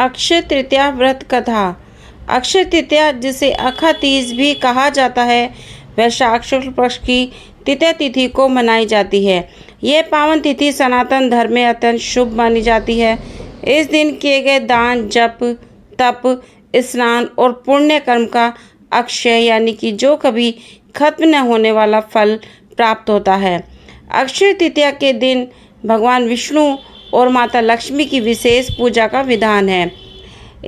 अक्षय तृतीया व्रत कथा। अक्षय तृतीया, जिसे अखा तीज भी कहा जाता है, वैशाख शुक्ल पक्ष की तृतीया तिथि को मनाई जाती है। यह पावन तिथि सनातन धर्म में अत्यंत शुभ मानी जाती है। इस दिन किए गए दान, जप, तप, स्नान और पुण्य कर्म का अक्षय यानी कि जो कभी खत्म न होने वाला फल प्राप्त होता है। अक्षय तृतीया के दिन भगवान विष्णु और माता लक्ष्मी की विशेष पूजा का विधान है।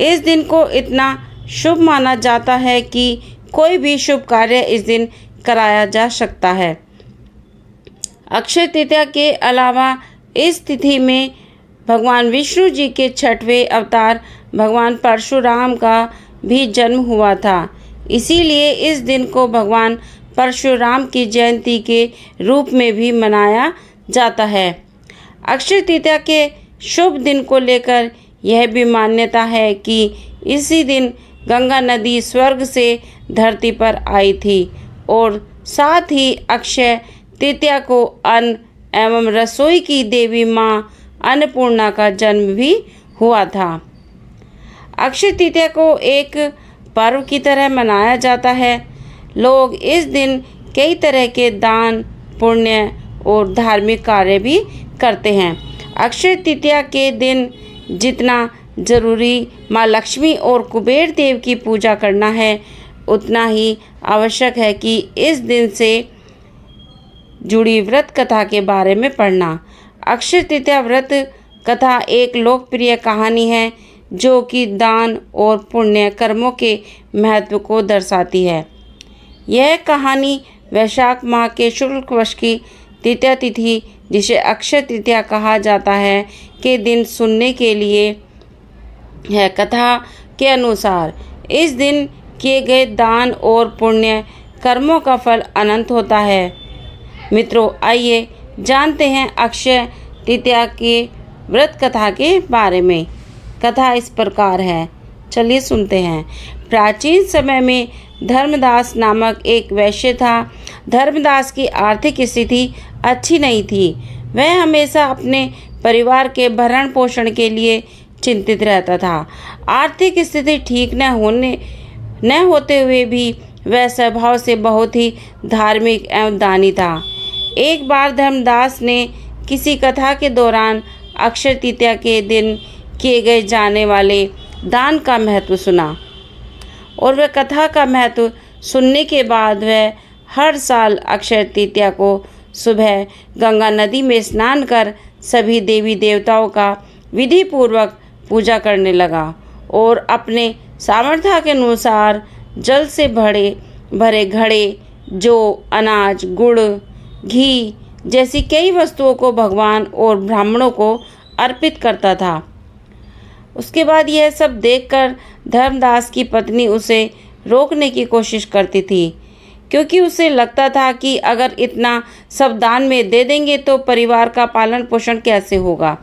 इस दिन को इतना शुभ माना जाता है कि कोई भी शुभ कार्य इस दिन कराया जा सकता है। अक्षय तृतीया के अलावा इस तिथि में भगवान विष्णु जी के 6वें अवतार भगवान परशुराम का भी जन्म हुआ था। इसीलिए इस दिन को भगवान परशुराम की जयंती के रूप में भी मनाया जाता है। अक्षय तृतीया के शुभ दिन को लेकर यह भी मान्यता है कि इसी दिन गंगा नदी स्वर्ग से धरती पर आई थी और साथ ही अक्षय तृतीया को अन्न एवं रसोई की देवी माँ अन्नपूर्णा का जन्म भी हुआ था। अक्षय तृतीया को एक पर्व की तरह मनाया जाता है। लोग इस दिन कई तरह के दान, पुण्य और धार्मिक कार्य भी करते हैं। अक्षय तृतीया के दिन जितना जरूरी माँ लक्ष्मी और कुबेर देव की पूजा करना है, उतना ही आवश्यक है कि इस दिन से जुड़ी व्रत कथा के बारे में पढ़ना। अक्षय तृतीया व्रत कथा एक लोकप्रिय कहानी है जो कि दान और पुण्य कर्मों के महत्व को दर्शाती है। यह कहानी वैशाख माह के शुक्ल पक्ष की तृतीया तिथि, जिसे अक्षय तृतीया कहा जाता है, के दिन सुनने के लिए है। कथा के अनुसार इस दिन किए गए दान और पुण्य कर्मों का फल अनंत होता है। मित्रों, आइए जानते हैं अक्षय तृतीया के व्रत कथा के बारे में। कथा इस प्रकार है, चलिए सुनते हैं। प्राचीन समय में धर्मदास नामक एक वैश्य था। धर्मदास की आर्थिक स्थिति अच्छी नहीं थी। वह हमेशा अपने परिवार के भरण पोषण के लिए चिंतित रहता था। आर्थिक स्थिति ठीक न होते हुए भी वह स्वभाव से बहुत ही धार्मिक एवं दानी था। एक बार धर्मदास ने किसी कथा के दौरान अक्षय तृतीया के दिन किए गए जाने वाले दान का महत्व सुना और वह कथा का महत्व सुनने के बाद वह हर साल अक्षय तृतीया को सुबह गंगा नदी में स्नान कर सभी देवी देवताओं का विधि पूर्वक पूजा करने लगा और अपने सामर्थ्य के अनुसार जल से भरे घड़े, जौ, अनाज, गुड़, घी जैसी कई वस्तुओं को भगवान और ब्राह्मणों को अर्पित करता था। उसके बाद यह सब देखकर धर्मदास की पत्नी उसे रोकने की कोशिश करती थी, क्योंकि उसे लगता था कि अगर इतना सब दान में दे देंगे तो परिवार का पालन पोषण कैसे होगा।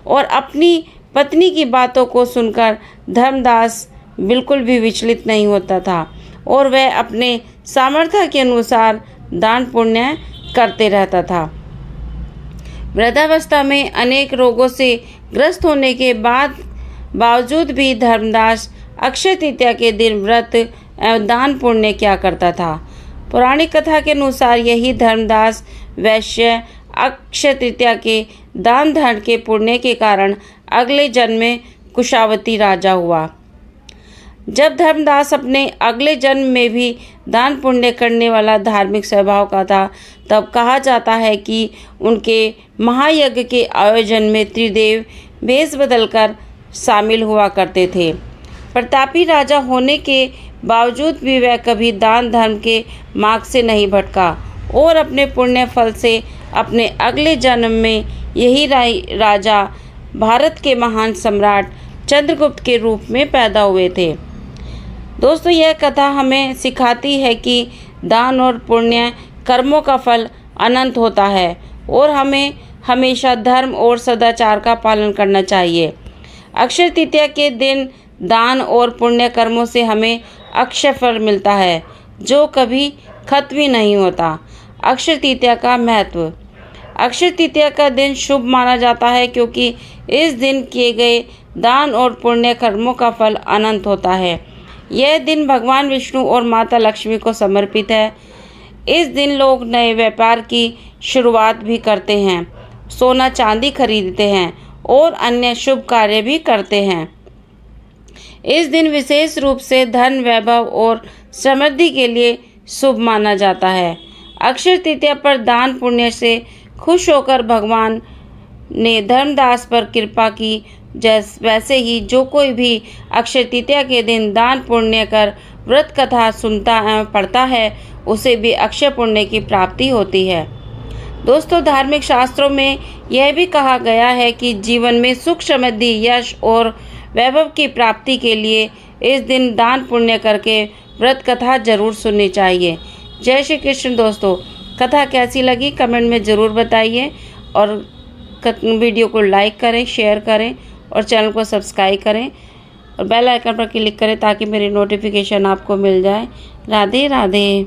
और अपनी पत्नी की बातों को सुनकर धर्मदास बिल्कुल भी विचलित नहीं होता था और वह अपने सामर्थ्य के अनुसार दान पुण्य करते रहता था। वृद्धावस्था में अनेक रोगों से ग्रस्त होने के बावजूद भी धर्मदास अक्षय तृतीया के दिन व्रत एवं दान पुण्य क्या करता था। पौराणिक कथा के अनुसार यही धर्मदास वैश्य अक्षय तृतीया के दान धर्म के पुण्य के कारण अगले जन्म में कुशावती राजा हुआ। जब धर्मदास अपने अगले जन्म में भी दान पुण्य करने वाला धार्मिक स्वभाव का था, तब कहा जाता है कि उनके महायज्ञ के आयोजन में त्रिदेव वेश बदलकर शामिल हुआ करते थे। प्रतापी राजा होने के बावजूद भी वह कभी दान धर्म के मार्ग से नहीं भटका और अपने पुण्य फल से अपने अगले जन्म में यही राजा भारत के महान सम्राट चंद्रगुप्त के रूप में पैदा हुए थे। दोस्तों, यह कथा हमें सिखाती है कि दान और पुण्य कर्मों का फल अनंत होता है और हमें हमेशा धर्म और सदाचार का पालन करना चाहिए। अक्षय तृतीया के दिन दान और पुण्य कर्मों से हमें अक्षय फल मिलता है जो कभी खत्म ही नहीं होता। अक्षय तृतीया का महत्व। अक्षय तृतीया का दिन शुभ माना जाता है क्योंकि इस दिन किए गए दान और पुण्य कर्मों का फल अनंत होता है। यह दिन भगवान विष्णु और माता लक्ष्मी को समर्पित है। इस दिन लोग नए व्यापार की शुरुआत भी करते हैं, सोना चांदी खरीदते हैं और अन्य शुभ कार्य भी करते हैं। इस दिन विशेष रूप से धन, वैभव और समृद्धि के लिए शुभ माना जाता है। अक्षय तृतीया पर दान पुण्य से खुश होकर भगवान ने धर्मदास पर कृपा की। वैसे ही जो कोई भी अक्षय तृतीया के दिन दान पुण्य कर व्रत कथा सुनता एवं पढ़ता है, उसे भी अक्षय पुण्य की प्राप्ति होती है। दोस्तों, धार्मिक शास्त्रों में यह भी कहा गया है कि जीवन में सुख, समृद्धि, यश और वैभव की प्राप्ति के लिए इस दिन दान पुण्य करके व्रत कथा जरूर सुननी चाहिए। जय श्री कृष्ण। दोस्तों, कथा कैसी लगी कमेंट में ज़रूर बताइए और वीडियो को लाइक करें, शेयर करें और चैनल को सब्सक्राइब करें और बेल आइकन पर क्लिक करें ताकि मेरी नोटिफिकेशन आपको मिल जाए। राधे राधे।